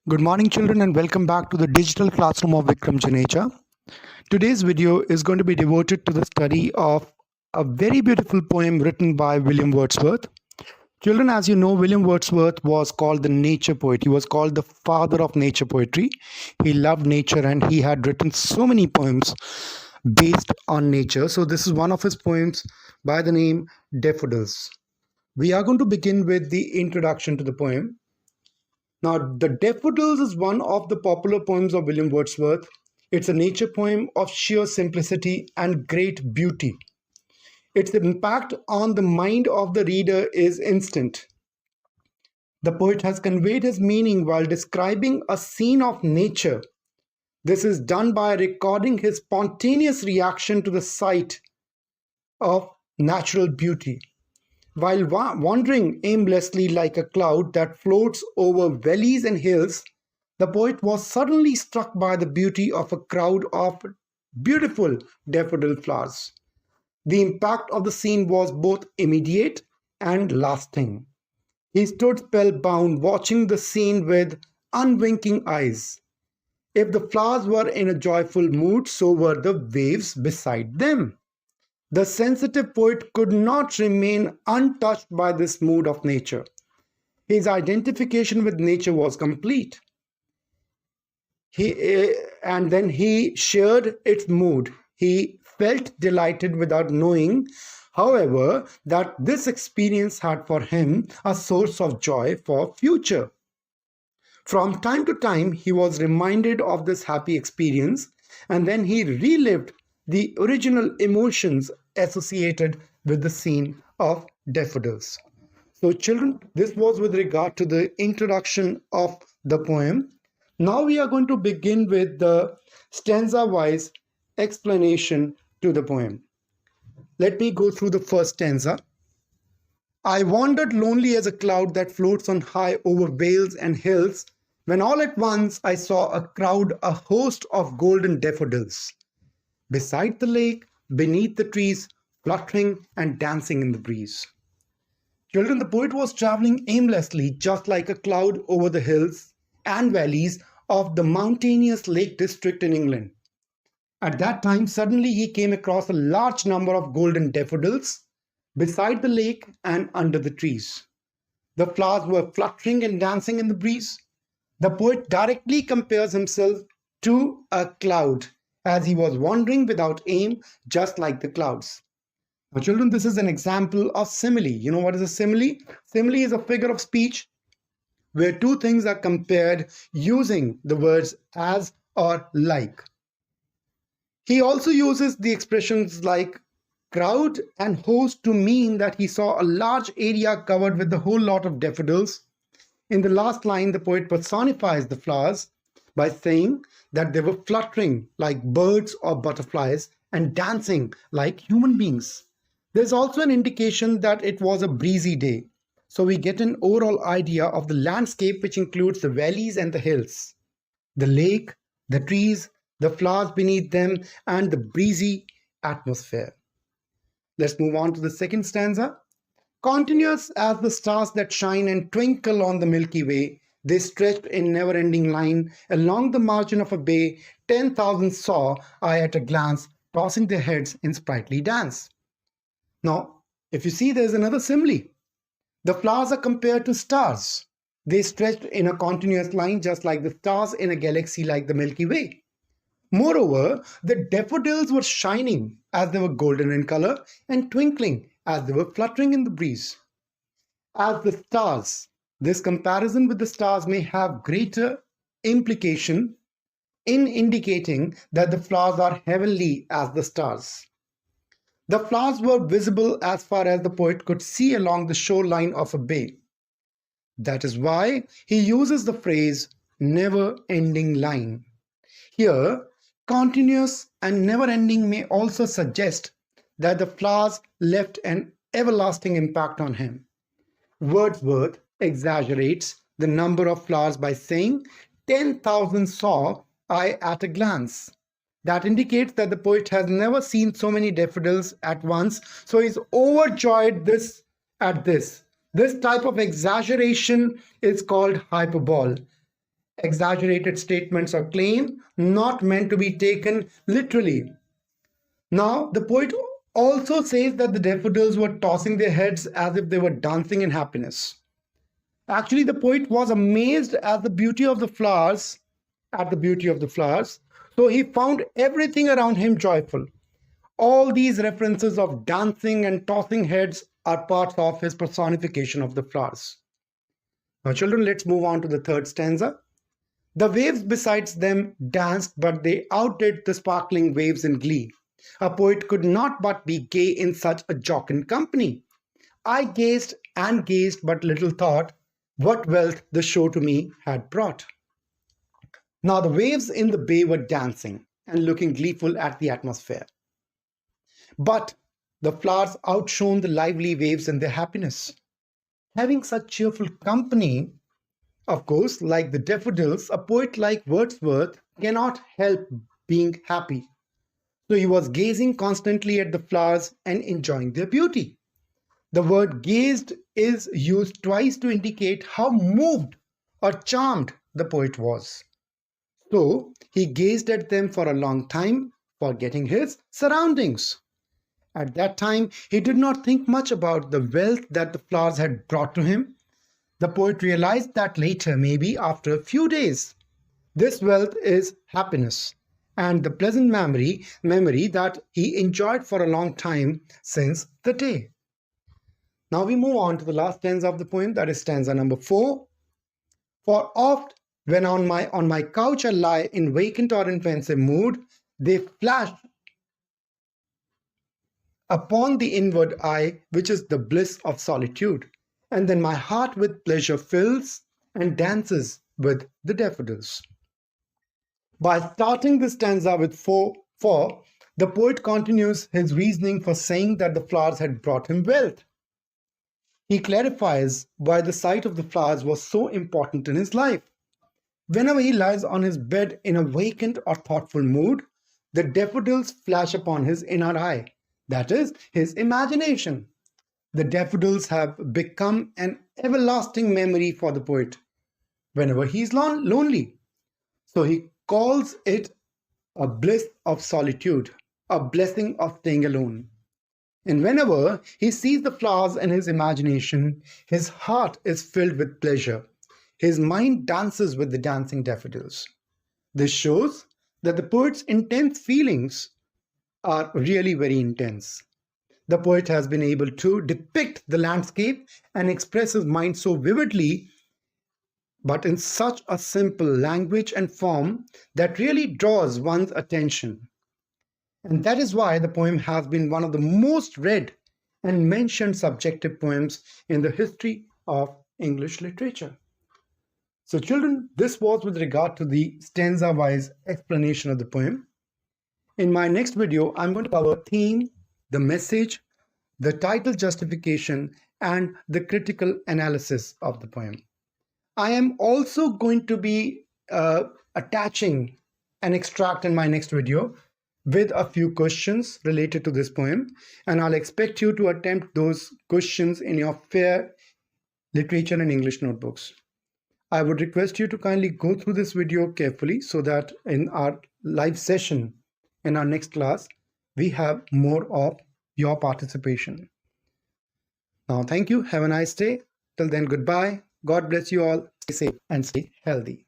Good morning, children, and welcome back to the digital classroom of Vikram Janeja. Today's video is going to be devoted to the study of a very beautiful poem written by William Wordsworth. Children, as you know, William Wordsworth was called the nature poet. He was called the father of nature poetry. He loved nature and he had written so many poems based on nature. So, this is one of his poems by the name Daffodils. We are going to begin with the introduction to the poem. Now, The Daffodils is one of the popular poems of William Wordsworth. It's a nature poem of sheer simplicity and great beauty. Its impact on the mind of the reader is instant. The poet has conveyed his meaning while describing a scene of nature. This is done by recording his spontaneous reaction to the sight of natural beauty. While wandering aimlessly like a cloud that floats over valleys and hills, the poet was suddenly struck by the beauty of a crowd of beautiful daffodil flowers. The impact of the scene was both immediate and lasting. He stood spellbound, watching the scene with unwinking eyes. If the flowers were in a joyful mood, so were the waves beside them. The sensitive poet could not remain untouched by this mood of nature. His identification with nature was complete. And then he shared its mood. He felt delighted without knowing, however, that this experience had for him a source of joy for future. From time to time, he was reminded of this happy experience, and then he relived the original emotions associated with the scene of daffodils. So, children, this was with regard to the introduction of the poem. Now we are going to begin with the stanza-wise explanation to the poem. Let me go through the first stanza. I wandered lonely as a cloud that floats on high over vales and hills, when all at once I saw a crowd, a host of golden daffodils. Beside the lake, beneath the trees, fluttering and dancing in the breeze. Children, the poet was traveling aimlessly, just like a cloud over the hills and valleys of the mountainous Lake District in England. At that time, suddenly he came across a large number of golden daffodils beside the lake and under the trees. The flowers were fluttering and dancing in the breeze. The poet directly compares himself to a cloud as he was wandering without aim, just like the clouds. Now, children, this is an example of simile. You know what is a simile? Simile is a figure of speech where two things are compared using the words as or like. He also uses the expressions like crowd and host to mean that he saw a large area covered with a whole lot of daffodils. In the last line, the poet personifies the flowers by saying that they were fluttering like birds or butterflies and dancing like human beings. There's also an indication that it was a breezy day. So we get an overall idea of the landscape, which includes the valleys and the hills, the lake, the trees, the flowers beneath them, and the breezy atmosphere. Let's move on to the second stanza. Continuous as the stars that shine and twinkle on the Milky Way, they stretched in never-ending line along the margin of a bay. 10,000 saw I at a glance, tossing their heads in sprightly dance. Now, if you see, there's another simile. The flowers are compared to stars. They stretched in a continuous line just like the stars in a galaxy like the Milky Way. Moreover, the daffodils were shining as they were golden in color and twinkling as they were fluttering in the breeze. As the stars, this comparison with the stars may have greater implication in indicating that the flowers are heavenly as the stars. The flowers were visible as far as the poet could see along the shoreline of a bay. That is why he uses the phrase never-ending line. Here, continuous and never-ending may also suggest that the flowers left an everlasting impact on him. Wordsworth exaggerates the number of flowers by saying 10,000 saw I at a glance. That indicates that the poet has never seen so many daffodils at once, so he's overjoyed at this. This type of exaggeration is called hyperbole. exaggerated statements or claim not meant to be taken literally. Now, the poet also says that the daffodils were tossing their heads as if they were dancing in happiness. Actually, the poet was amazed at the beauty of the flowers, so he found everything around him joyful. All these references of dancing and tossing heads are parts of his personification of the flowers. Now, children, let's move on to the third stanza. The waves besides them danced, but they outdid the sparkling waves in glee. A poet could not but be gay in such a jocund company. I gazed and gazed, but little thought what wealth the show to me had brought. Now the waves in the bay were dancing and looking gleeful at the atmosphere. But the flowers outshone the lively waves in their happiness. Having such cheerful company, of course, like the daffodils, a poet like Wordsworth cannot help being happy. So he was gazing constantly at the flowers and enjoying their beauty. The word gazed is used twice to indicate how moved or charmed the poet was. So he gazed at them for a long time, forgetting his surroundings. At that time, he did not think much about the wealth that the flowers had brought to him. The poet realized that later, maybe after a few days. This wealth is happiness and the pleasant memory that he enjoyed for a long time since the day. Now we move on to the last stanza of the poem, that is stanza number 4. For oft when on my couch I lie in vacant or in pensive mood, they flash upon the inward eye, which is the bliss of solitude. And then my heart with pleasure fills and dances with the daffodils. By starting this stanza with 4, the poet continues his reasoning for saying that the flowers had brought him wealth. He clarifies why the sight of the flowers was so important in his life. Whenever he lies on his bed in a vacant or thoughtful mood, the daffodils flash upon his inner eye, that is, his imagination. The daffodils have become an everlasting memory for the poet whenever he is lonely. So he calls it a bliss of solitude, a blessing of staying alone. And whenever he sees the flowers in his imagination, his heart is filled with pleasure. His mind dances with the dancing daffodils. This shows that the poet's intense feelings are really very intense. The poet has been able to depict the landscape and express his mind so vividly, but in such a simple language and form that really draws one's attention. And that is why the poem has been one of the most read and mentioned subjective poems in the history of English literature. So children, this was with regard to the stanza-wise explanation of the poem. In my next video, I'm going to cover theme, the message, the title justification, and the critical analysis of the poem. I am also going to be attaching an extract in my next video with a few questions related to this poem, and I'll expect you to attempt those questions in your fair literature and English notebooks. I would request you to kindly go through this video carefully so that in our live session in our next class, we have more of your participation. Now, thank you. Have a nice day. Till then, goodbye. God bless you all. Stay safe and stay healthy.